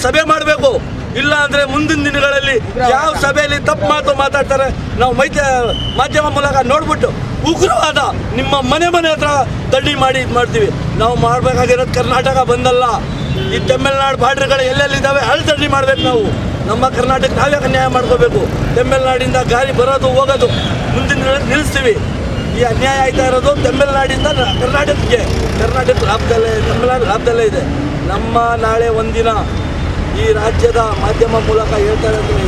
ಸಭೆ ಮಾಡಬೇಕು. ಇಲ್ಲ ಅಂದರೆ ಮುಂದಿನ ದಿನಗಳಲ್ಲಿ ಯಾವ ಸಭೆಯಲ್ಲಿ ತಪ್ಪು ಮಾತು ಮಾತಾಡ್ತಾರೆ ನಾವು ಮಾಧ್ಯಮ ಮೂಲಕ ನೋಡ್ಬಿಟ್ಟು ಉಗ್ರವಾದ ನಿಮ್ಮ ಮನೆ ಹತ್ರ ದಂಡಿ ಮಾಡಿ ಇದು ಮಾಡ್ತೀವಿ. ನಾವು ಮಾಡಬೇಕಾಗಿರೋದು ಕರ್ನಾಟಕ ಬಂದಲ್ಲ, ಈ ತಮಿಳ್ನಾಡು ಬಾರ್ಡ್ರ್ಗಳು ಎಲ್ಲೆಲ್ಲಿದ್ದಾವೆ ಅಲ್ಲಿ ದಂಡಿ ಮಾಡಬೇಕು. ನಾವು ನಮ್ಮ ಕರ್ನಾಟಕ ನಾವೇ ಅನ್ಯಾಯ ಮಾಡ್ಕೋಬೇಕು. ತಮಿಳ್ನಾಡಿಂದ ಗಾಡಿ ಬರೋದು ಹೋಗೋದು ಮುಂದಿನ ದಿನಗಳಲ್ಲಿ ನಿಲ್ಲಿಸ್ತೀವಿ. ಈ ಅನ್ಯಾಯ ಆಯ್ತಾ ಇರೋದು ತಮಿಳ್ನಾಡಿಂದ ಕರ್ನಾಟಕ ಲಾಭದಲ್ಲೇ, ತಮಿಳ್ನಾಡು ಲಾಭದಲ್ಲೇ ಇದೆ. ನಮ್ಮ ನಾಳೆ ಒಂದಿನ ಈ ರಾಜ್ಯದ ಮಾಧ್ಯಮ ಮೂಲಕ ಹೇಳ್ತಾರೆ ಅಂದರೆ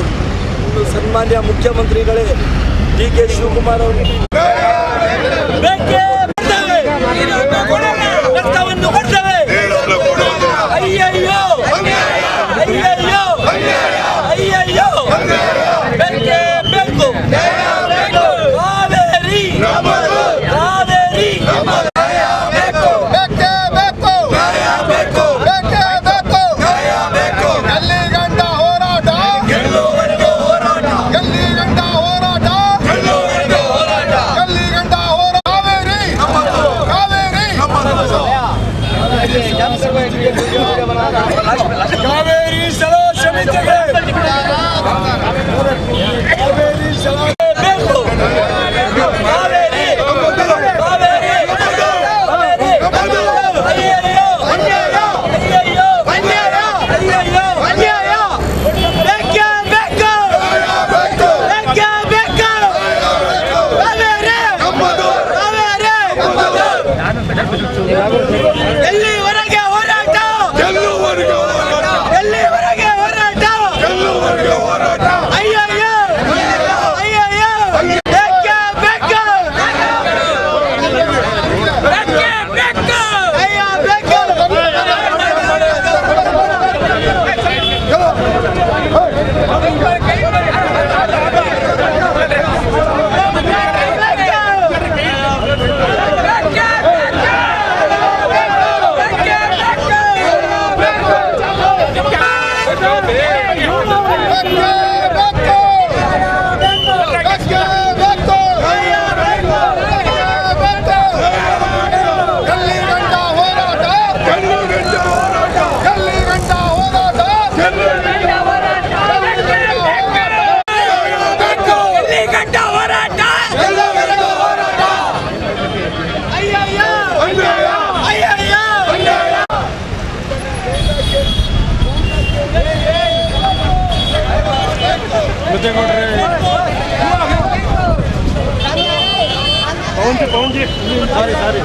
ಸನ್ಮಾನ್ಯ ಮುಖ್ಯಮಂತ್ರಿಗಳೇ DK ಶಿವಕುಮಾರ್ ಅವರು ರಕ್ತವನ್ನು ಕೊಡ್ತೇವೆ. ಅಯ್ಯಯ್ಯೋ ಅಯ್ಯಯ್ಯೋ ಅಯ್ಯಯ್ಯೋ ಬೇಕೇ ಬೇಕು. ಕಾವೇರಿ ಕಾವೇರಿ ಕಾವೇರಿ ಸಲೋ ಸಮಿತಿಗೆ ಕಾವೇರಿ ಸಲೋ ಬೇಕು. ಕಾವೇರಿ ಕಾವೇರಿ ಅಯ್ಯಯ್ಯೋ ಅಯ್ಯಯ್ಯೋ ಅಯ್ಯಯ್ಯೋ ಅಯ್ಯಯ್ಯೋ ಬೇಕೇ ಬೇಕು ಬೇಕೇ ಬೇಕು. ಕಾವೇರಿ ಕಾವೇರಿ ಎಲ್ಲಿವರೆಗೆ ಹೋರಾಟ ಎಲ್ಲಿವರೆಗೆ ಹೋರಾಟ ಅಯ್ಯಯ್ಯೋ ಅಯ್ಯಯ್ಯೋ ಬೇಕೇ ಬೇಕು ಬೇಕೇ ಬೇಕು ಅಯ್ಯೋ ಬೇಕು. ಪೌಂಜಿ ಸಾರಿ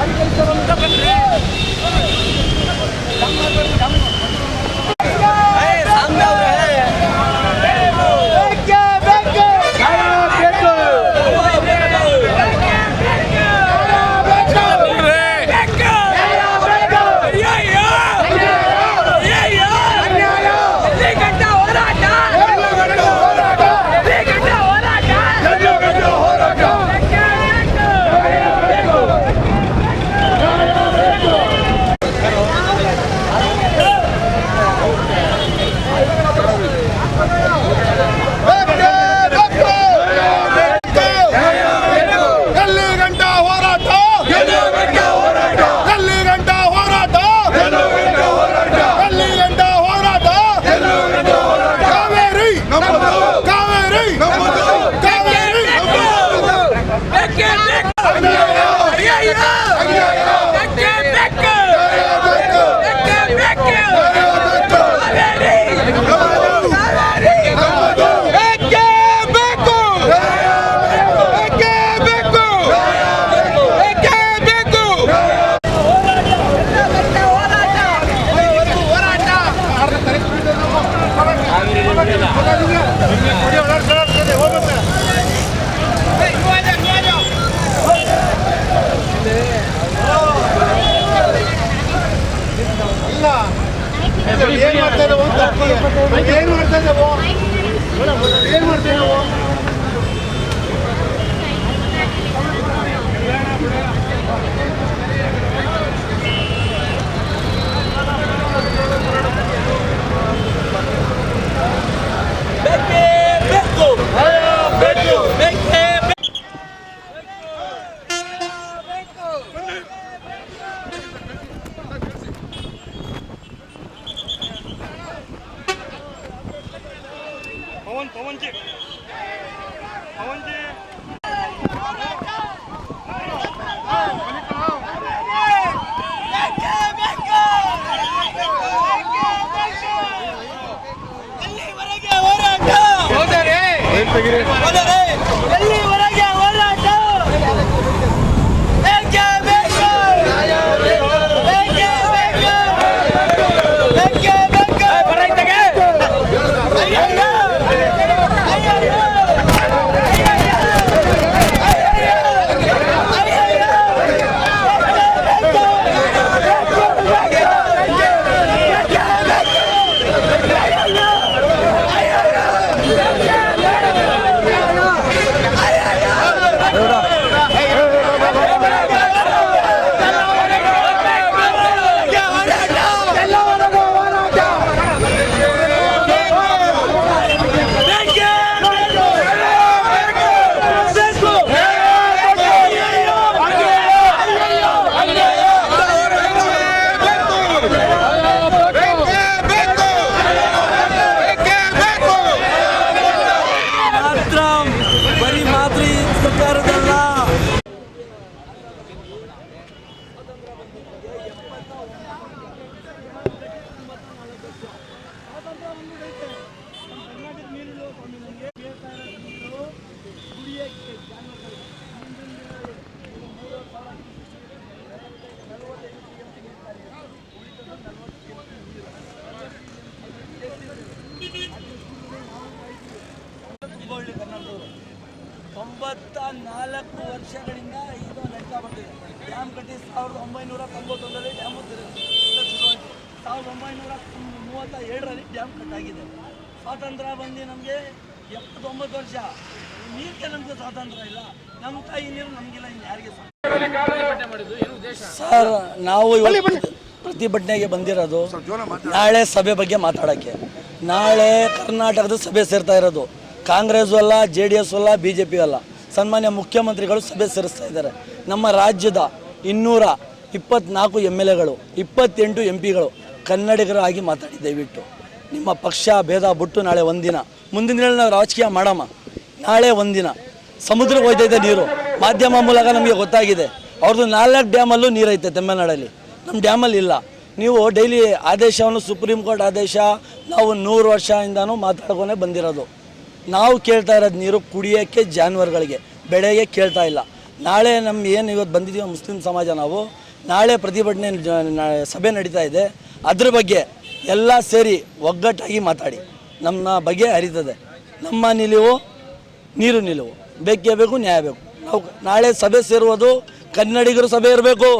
94 ವರ್ಷಗಳಿಂದ ಇದು ನಡೀತಾ ಬರ್ತಿದೆ. ಡ್ಯಾಮ್ ಕಟ್ಟಿ 1991ರಲ್ಲಿ ಡ್ಯಾಮು ಶುರುವಾಯಿತು. 1937ರಲ್ಲಿ ಡ್ಯಾಮ್ ಕಟ್ಟಾಗಿದೆ. ಸ್ವಾತಂತ್ರ್ಯ ಬಂದು ನಮಗೆ 79 ವರ್ಷ. ನೀರಿಗೆ ನಮಗೆ ಸ್ವಾತಂತ್ರ್ಯ ಇಲ್ಲ, ನಮ್ಮ ತಾಯಿ ನೀರು ನಮಗಿಲ್ಲ, ಇನ್ನು ಯಾರಿಗೆ? ಸರ್, ನಾವು ಇವತ್ತು ಪ್ರತಿಭಟನೆಗೆ ಬಂದಿರೋದು ನಾಳೆ ಸಭೆ ಬಗ್ಗೆ ಮಾತಾಡೋಕ್ಕೆ. ನಾಳೆ ಕರ್ನಾಟಕದ ಸಭೆ ಸೇರ್ತಾ ಇರೋದು. ಕಾಂಗ್ರೆಸ್ ಅಲ್ಲ, JDS ಅಲ್ಲ, BJP ಅಲ್ಲ. ಸನ್ಮಾನ್ಯ ಮುಖ್ಯಮಂತ್ರಿಗಳು ಸಭೆ ಸೇರಿಸ್ತಾ ಇದ್ದಾರೆ. ನಮ್ಮ ರಾಜ್ಯದ 224 MLAಗಳು, 28 MP ಗಳು ಕನ್ನಡಿಗರಾಗಿ ಮಾತಾಡಿ. ದಯವಿಟ್ಟು ನಿಮ್ಮ ಪಕ್ಷ ಭೇದ ಬಿಟ್ಟು ನಾಳೆ ಒಂದಿನ, ಮುಂದಿನ ದಿನ ನಾವು ರಾಜಕೀಯ ಮಾಡಮ್ಮ. ನಾಳೆ ಒಂದಿನ ಸಮುದ್ರಕ್ಕೆ ಹೋಯ್ತೈತೆ ನೀರು. ಮಾಧ್ಯಮ ಮೂಲಕ ನಮಗೆ ಗೊತ್ತಾಗಿದೆ. ಅವ್ರದ್ದು 4 ಡ್ಯಾಮಲ್ಲೂ ನೀರೈತೆ ತಮಿಳ್ನಾಡಲ್ಲಿ, ನಮ್ಮ ಡ್ಯಾಮಲ್ಲಿ ಇಲ್ಲ. ನೀವು ಡೈಲಿ ಆದೇಶವನ್ನು, ಸುಪ್ರೀಂ ಕೋರ್ಟ್ ಆದೇಶ ನಾವು 100 ವರ್ಷದಿಂದನೂ ಮಾತಾಡ್ಕೊಂಡೇ ಬಂದಿರೋದು. ನಾವು ಕೇಳ್ತಾ ಇರೋದು ನೀರು ಕುಡಿಯೋಕ್ಕೆ, ಜಾನುವಾರುಗಳಿಗೆ, ಬೆಳೆಗೆ ಕೇಳ್ತಾ ಇಲ್ಲ. ನಾಳೆ ನಮ್ಮ ಏನು ಇವತ್ತು ಬಂದಿದ್ದೀವಿ ಮುಸ್ಲಿಂ ಸಮಾಜ, ನಾವು ನಾಳೆ ಪ್ರತಿಭಟನೆ ಸಭೆ ನಡೀತಾ ಇದೆ. ಅದ್ರ ಬಗ್ಗೆ ಎಲ್ಲ ಸೇರಿ ಒಗ್ಗಟ್ಟಾಗಿ ಮಾತಾಡಿ. ನಮ್ಮ ಬಗ್ಗೆ ಹರಿತದೆ. ನಮ್ಮ ನಿಲುವು ನೀರು ನಿಲುವು, ಬೇಕೇ ಬೇಕು, ನ್ಯಾಯ ಬೇಕು. ನಾವು ನಾಳೆ ಸಭೆ ಸೇರುವುದು ಕನ್ನಡಿಗರು ಸಭೆ ಇರಬೇಕು.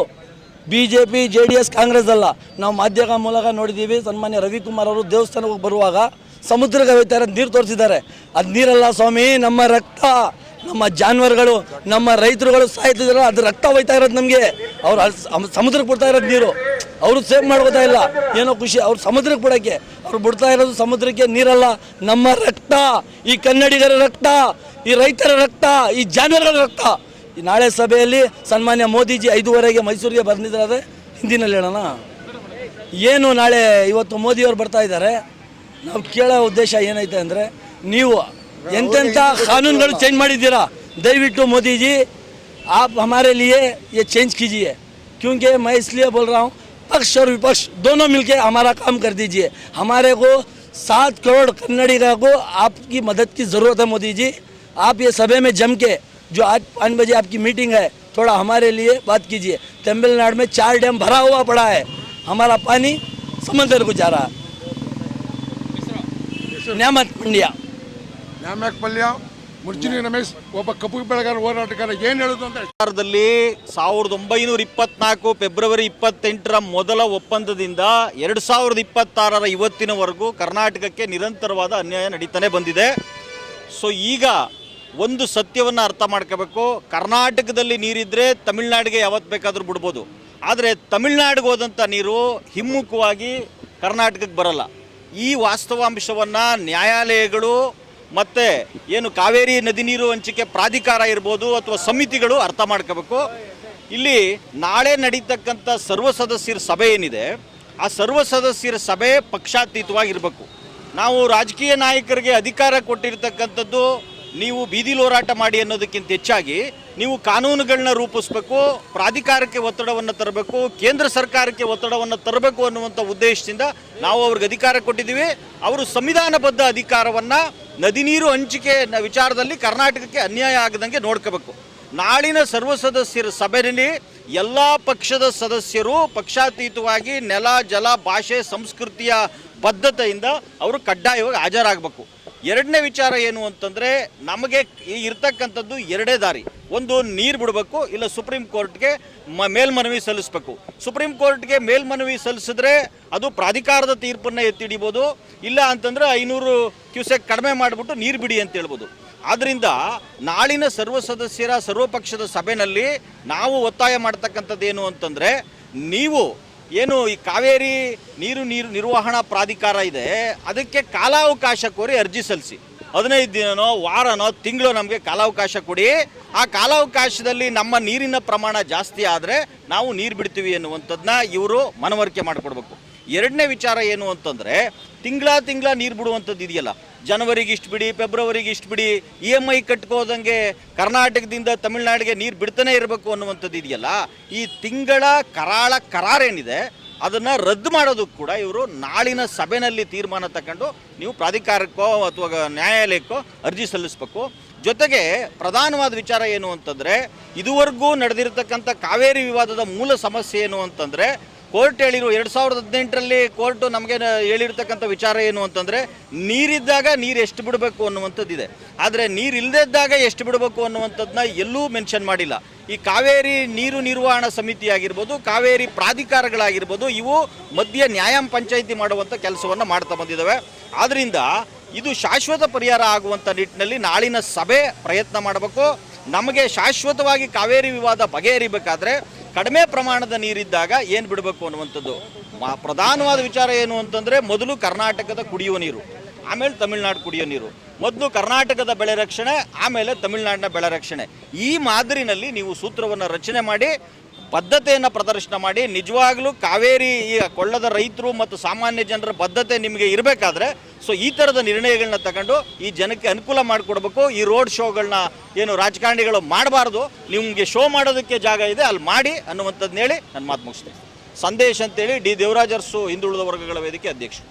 BJP, JDS, ಕಾಂಗ್ರೆಸ್ ಅಲ್ಲ. ನಾವು ಮಾಧ್ಯಮ ಮೂಲಕ ನೋಡಿದ್ದೀವಿ. ಸನ್ಮಾನ್ಯ ರವಿಕುಮಾರ್ ಅವರು ದೇವಸ್ಥಾನಕ್ಕೆ ಬರುವಾಗ ಸಮುದ್ರಕ್ಕೆ ಹೋಗ್ತಾ ಇರೋದು ನೀರು ತೋರಿಸಿದ್ದಾರೆ. ಅದು ನೀರಲ್ಲ ಸ್ವಾಮಿ, ನಮ್ಮ ರಕ್ತ, ನಮ್ಮ ಜಾನುವಾರುಗಳು, ನಮ್ಮ ರೈತರುಗಳು ಸಾಯ್ತಿದ್ರು, ಅದು ರಕ್ತ ಹೋಯ್ತಾ ಇರೋದು ನಮಗೆ. ಅವ್ರು ಸಮುದ್ರಕ್ಕೆ ಬಿಡ್ತಾ ಇರೋದು ನೀರು, ಅವರು ಸೇವ್ ಮಾಡ್ಕೋತಾ ಇಲ್ಲ. ಏನೋ ಖುಷಿ ಅವ್ರು ಸಮುದ್ರಕ್ಕೆ ಬಿಡೋಕ್ಕೆ. ಅವ್ರು ಬಿಡ್ತಾ ಇರೋದು ಸಮುದ್ರಕ್ಕೆ ನೀರಲ್ಲ, ನಮ್ಮ ರಕ್ತ, ಈ ಕನ್ನಡಿಗರ ರಕ್ತ, ಈ ರೈತರ ರಕ್ತ, ಈ ಜಾನುವಾರುಗಳ ರಕ್ತ. ಈ ನಾಳೆ ಸಭೆಯಲ್ಲಿ ಸನ್ಮಾನ್ಯ ಮೋದಿಜಿ 5:30ಗೆ ಮೈಸೂರಿಗೆ ಬಂದಿದ್ದಾರೆ. ಹಿಂದಿನಲ್ಲಿ ಹೇಳೋಣ ಏನು? ನಾಳೆ ಇವತ್ತು ಮೋದಿಯವರು ಬರ್ತಾ ಇದ್ದಾರೆ. ನಾವು ಕೇಳೋ ಉದ್ದೇಶ ಏನೈತೆ ಅಂದರೆ, ನೀವು ಎಂತೆಂಥ ಕಾನೂನುಗಳು ಚೇಂಜ್ ಮಾಡಿದ್ದೀರಾ. ದಯವಿಟ್ಟು मोदी जी आप हमारे लिए ये चेंज कीजिए, क्योंकि मैं इसलिए बोल रहा हूँ, पक्ष और विपक्ष दोनों मिलके हमारा काम कर दीजिए. हमारे को 7 करोड़ कन्नडिगा को आपकी मदद की ज़रूरत है मोदी जी. आप ये सभा में जम के, जो आज 5 बजे आपकी मीटिंग है, थोड़ा हमारे लिए बात कीजिए. तमिलनाडु में 4 डैम भरा हुआ पड़ा है, हमारा पानी समंदर को जा रहा है. ನ್ಯಾಮತ್ ಮಂಡ್ಯ. ನ್ಯಾಮಕ್ ಪಲ್ಯ ಮುರ್ಚಿನಿ ರಮೇಶ್ ಒಬ್ಬ ಕಪ್ಪು ಬೆಳೆಗಾರ ಹೋರಾಟಗಾರ ಏನು ಹೇಳೋದು ಅಂತ, 1924 ಫೆಬ್ರವರಿ 28ರ ಮೊದಲ ಒಪ್ಪಂದದಿಂದ 2026ರ ಇವತ್ತಿನವರೆಗೂ ಕರ್ನಾಟಕಕ್ಕೆ ನಿರಂತರವಾದ ಅನ್ಯಾಯ ನಡೀತಾನೆ ಬಂದಿದೆ. ಸೊ ಈಗ ಒಂದು ಸತ್ಯವನ್ನು ಅರ್ಥ ಮಾಡ್ಕೋಬೇಕು. ಕರ್ನಾಟಕದಲ್ಲಿ ನೀರಿದ್ರೆ ತಮಿಳ್ನಾಡಿಗೆ ಯಾವತ್ತು ಬೇಕಾದರೂ ಬಿಡ್ಬೋದು, ಆದರೆ ತಮಿಳ್ನಾಡಿಗೆ ಹೋದಂಥ ನೀರು ಹಿಮ್ಮುಖವಾಗಿ ಕರ್ನಾಟಕಕ್ಕೆ ಬರಲ್ಲ. ಈ ವಾಸ್ತವಾಂಶವನ್ನು ನ್ಯಾಯಾಲಯಗಳು ಮತ್ತು ಏನು ಕಾವೇರಿ ನದಿ ನೀರು ಹಂಚಿಕೆ ಪ್ರಾಧಿಕಾರ ಇರ್ಬೋದು ಅಥವಾ ಸಮಿತಿಗಳು ಅರ್ಥ ಮಾಡ್ಕೋಬೇಕು. ಇಲ್ಲಿ ನಾಳೆ ನಡೀತಕ್ಕಂಥ ಸರ್ವ ಸದಸ್ಯರ ಸಭೆ ಏನಿದೆ, ಆ ಸರ್ವ ಸದಸ್ಯರ ಸಭೆ ಪಕ್ಷಾತೀತವಾಗಿರಬೇಕು. ನಾವು ರಾಜಕೀಯ ನಾಯಕರಿಗೆ ಅಧಿಕಾರ ಕೊಟ್ಟಿರ್ತಕ್ಕಂಥದ್ದು ನೀವು ಬೀದಿಲಿ ಹೋರಾಟ ಮಾಡಿ ಅನ್ನೋದಕ್ಕಿಂತ ಹೆಚ್ಚಾಗಿ ನೀವು ಕಾನೂನುಗಳನ್ನ ರೂಪಿಸಬೇಕು, ಪ್ರಾಧಿಕಾರಕ್ಕೆ ಒತ್ತಡವನ್ನು ತರಬೇಕು, ಕೇಂದ್ರ ಸರ್ಕಾರಕ್ಕೆ ಒತ್ತಡವನ್ನು ತರಬೇಕು ಅನ್ನುವಂಥ ಉದ್ದೇಶದಿಂದ ನಾವು ಅವ್ರಿಗೆ ಅಧಿಕಾರ ಕೊಟ್ಟಿದ್ದೀವಿ. ಅವರು ಸಂವಿಧಾನಬದ್ಧ ಅಧಿಕಾರವನ್ನು ನದಿ ನೀರು ಹಂಚಿಕೆ ವಿಚಾರದಲ್ಲಿ ಕರ್ನಾಟಕಕ್ಕೆ ಅನ್ಯಾಯ ಆಗದಂಗೆ ನೋಡ್ಕೋಬೇಕು. ನಾಳಿನ ಸರ್ವ ಸದಸ್ಯರ ಸಭೆಯಲ್ಲಿ ಎಲ್ಲ ಪಕ್ಷದ ಸದಸ್ಯರು ಪಕ್ಷಾತೀತವಾಗಿ ನೆಲ, ಜಲ, ಭಾಷೆ, ಸಂಸ್ಕೃತಿಯ ಬದ್ಧತೆಯಿಂದ ಅವರು ಕಡ್ಡಾಯವಾಗಿ ಹಾಜರಾಗಬೇಕು. ಎರಡನೇ ವಿಚಾರ ಏನು ಅಂತಂದರೆ, ನಮಗೆ ಇರ್ತಕ್ಕಂಥದ್ದು ಎರಡೇ ದಾರಿ. ಒಂದು ನೀರು ಬಿಡಬೇಕು, ಇಲ್ಲ ಸುಪ್ರೀಂ ಕೋರ್ಟ್ಗೆ ಮೇಲ್ಮನವಿ ಸಲ್ಲಿಸಬೇಕು. ಸುಪ್ರೀಂ ಕೋರ್ಟ್ಗೆ ಮೇಲ್ಮನವಿ ಸಲ್ಲಿಸಿದ್ರೆ ಅದು ಪ್ರಾಧಿಕಾರದ ತೀರ್ಪನ್ನು ಎತ್ತಿಡಿಬೋದು, ಇಲ್ಲ ಅಂತಂದರೆ 500 ಕ್ಯೂಸೆಕ್ ಕಡಿಮೆ ಮಾಡಿಬಿಟ್ಟು ನೀರು ಬಿಡಿ ಅಂತ ಹೇಳ್ಬೋದು. ಆದ್ದರಿಂದ ನಾಳಿನ ಸರ್ವ ಪಕ್ಷದ ಸಭೆಯಲ್ಲಿ ನಾವು ಒತ್ತಾಯ ಮಾಡ್ತಕ್ಕಂಥದ್ದು ಏನು ಅಂತಂದರೆ, ನೀವು ಏನು ಈ ಕಾವೇರಿ ನೀರು ನಿರ್ವಹಣಾ ಪ್ರಾಧಿಕಾರ ಇದೆ, ಅದಕ್ಕೆ ಕಾಲಾವಕಾಶ ಕೋರಿ ಅರ್ಜಿ ಸಲ್ಲಿಸಿ. 15 ದಿನನೋ, ವಾರನೋ, ತಿಂಗಳು ನಮಗೆ ಕಾಲಾವಕಾಶ ಕೊಡಿ. ಆ ಕಾಲಾವಕಾಶದಲ್ಲಿ ನಮ್ಮ ನೀರಿನ ಪ್ರಮಾಣ ಜಾಸ್ತಿ ಆದರೆ ನಾವು ನೀರು ಬಿಡ್ತೀವಿ ಅನ್ನುವಂಥದ್ದನ್ನ ಇವರು ಮನವರಿಕೆ ಮಾಡಿಕೊಡ್ಬೇಕು. ಎರಡನೇ ವಿಚಾರ ಏನು ಅಂತಂದರೆ, ತಿಂಗಳ ನೀರು ಬಿಡುವಂಥದ್ದು ಇದೆಯಲ್ಲ, ಜನವರಿಗೆ ಇಷ್ಟು ಬಿಡಿ, ಫೆಬ್ರವರಿಗೆ ಇಷ್ಟು ಬಿಡಿ, EMI ಕಟ್ಕೋದಂಗೆ ಕರ್ನಾಟಕದಿಂದ ತಮಿಳುನಾಡಿಗೆ ನೀರು ಬಿಡ್ತಾನೆ ಇರಬೇಕು ಅನ್ನುವಂಥದ್ದು ಇದೆಯಲ್ಲ, ಈ ತಿಂಗಳ ಕರಾರೇನಿದೆ ಅದನ್ನು ರದ್ದು ಮಾಡೋದಕ್ಕೆ ಕೂಡ ಇವರು ನಾಳಿನ ಸಭೆಯಲ್ಲಿ ತೀರ್ಮಾನ ತಗೊಂಡು ನೀವು ಪ್ರಾಧಿಕಾರಕ್ಕೋ ಅಥವಾ ನ್ಯಾಯಾಲಯಕ್ಕೋ ಅರ್ಜಿ ಸಲ್ಲಿಸಬೇಕು. ಜೊತೆಗೆ ಪ್ರಧಾನವಾದ ವಿಚಾರ ಏನು ಅಂತಂದರೆ, ಇದುವರೆಗೂ ನಡೆದಿರತಕ್ಕಂಥ ಕಾವೇರಿ ವಿವಾದದ ಮೂಲ ಸಮಸ್ಯೆ ಏನು ಅಂತಂದರೆ, ಕೋರ್ಟ್ ಹೇಳಿರೋ 2018ರಲ್ಲಿ ಕೋರ್ಟು ನಮಗೆ ಹೇಳಿರ್ತಕ್ಕಂಥ ವಿಚಾರ ಏನು ಅಂತಂದರೆ, ನೀರಿದ್ದಾಗ ನೀರು ಎಷ್ಟು ಬಿಡಬೇಕು ಅನ್ನುವಂಥದ್ದಿದೆ. ಆದರೆ ನೀರು ಇಲ್ಲದೇ ಇದ್ದಾಗ ಎಷ್ಟು ಬಿಡಬೇಕು ಅನ್ನುವಂಥದ್ದನ್ನ ಎಲ್ಲೂ ಮೆನ್ಷನ್ ಮಾಡಿಲ್ಲ. ಈ ಕಾವೇರಿ ನೀರು ನಿರ್ವಹಣಾ ಸಮಿತಿ ಆಗಿರ್ಬೋದು, ಕಾವೇರಿ ಪ್ರಾಧಿಕಾರಗಳಾಗಿರ್ಬೋದು, ಇವು ಮಧ್ಯೆ ಪಂಚಾಯಿತಿ ಮಾಡುವಂಥ ಕೆಲಸವನ್ನು ಮಾಡ್ತಾ ಬಂದಿದ್ದಾವೆ. ಆದ್ದರಿಂದ ಇದು ಶಾಶ್ವತ ಪರಿಹಾರ ಆಗುವಂಥ ನಿಟ್ಟಿನಲ್ಲಿ ನಾಳಿನ ಸಭೆ ಪ್ರಯತ್ನ ಮಾಡಬೇಕು. ನಮಗೆ ಶಾಶ್ವತವಾಗಿ ಕಾವೇರಿ ವಿವಾದ ಬಗೆಹರಿಬೇಕಾದ್ರೆ ಕಡಿಮೆ ಪ್ರಮಾಣದ ನೀರಿದ್ದಾಗ ಏನು ಬಿಡಬೇಕು ಅನ್ನುವಂಥದ್ದು ಪ್ರಧಾನವಾದ ವಿಚಾರ ಏನು ಅಂತಂದರೆ, ಮೊದಲು ಕರ್ನಾಟಕದ ಕುಡಿಯುವ ನೀರು, ಆಮೇಲೆ ತಮಿಳುನಾಡು ಕುಡಿಯೋ ನೀರು, ಮೊದಲು ಕರ್ನಾಟಕದ ಬೆಳೆ ರಕ್ಷಣೆ, ಆಮೇಲೆ ತಮಿಳುನಾಡಿನ ಬೆಳೆ ರಕ್ಷಣೆ. ಈ ಮಾದರಿನಲ್ಲಿ ನೀವು ಸೂತ್ರವನ್ನು ರಚನೆ ಮಾಡಿ ಬದ್ಧತೆಯನ್ನು ಪ್ರದರ್ಶನ ಮಾಡಿ, ನಿಜವಾಗಲೂ ಕಾವೇರಿ ಈ ಕೊಳ್ಳದ ರೈತರು ಮತ್ತು ಸಾಮಾನ್ಯ ಜನರ ಬದ್ಧತೆ ನಿಮಗೆ ಇರಬೇಕಾದ್ರೆ ಈ ಥರದ ನಿರ್ಣಯಗಳನ್ನ ತಗೊಂಡು ಈ ಜನಕ್ಕೆ ಅನುಕೂಲ ಮಾಡಿಕೊಡ್ಬೇಕು. ಈ ರೋಡ್ ಶೋಗಳನ್ನ ಏನು ರಾಜಕಾರಣಿಗಳು ಮಾಡಬಾರ್ದು, ನಿಮಗೆ ಶೋ ಮಾಡೋದಕ್ಕೆ ಜಾಗ ಇದೆ ಅಲ್ಲಿ ಮಾಡಿ ಅನ್ನುವಂಥದ್ದನ್ನ ಹೇಳಿ ನನ್ನ ಮಾತು ಮುಗಿಸ್ತೇನೆ. ಸಂದೇಶ್ ಅಂತೇಳಿ ಡಿ ದೇವರಾಜ್ ಅರಸು ಹಿಂದುಳಿದ ವರ್ಗಗಳ ವೇದಿಕೆ ಅಧ್ಯಕ್ಷರು.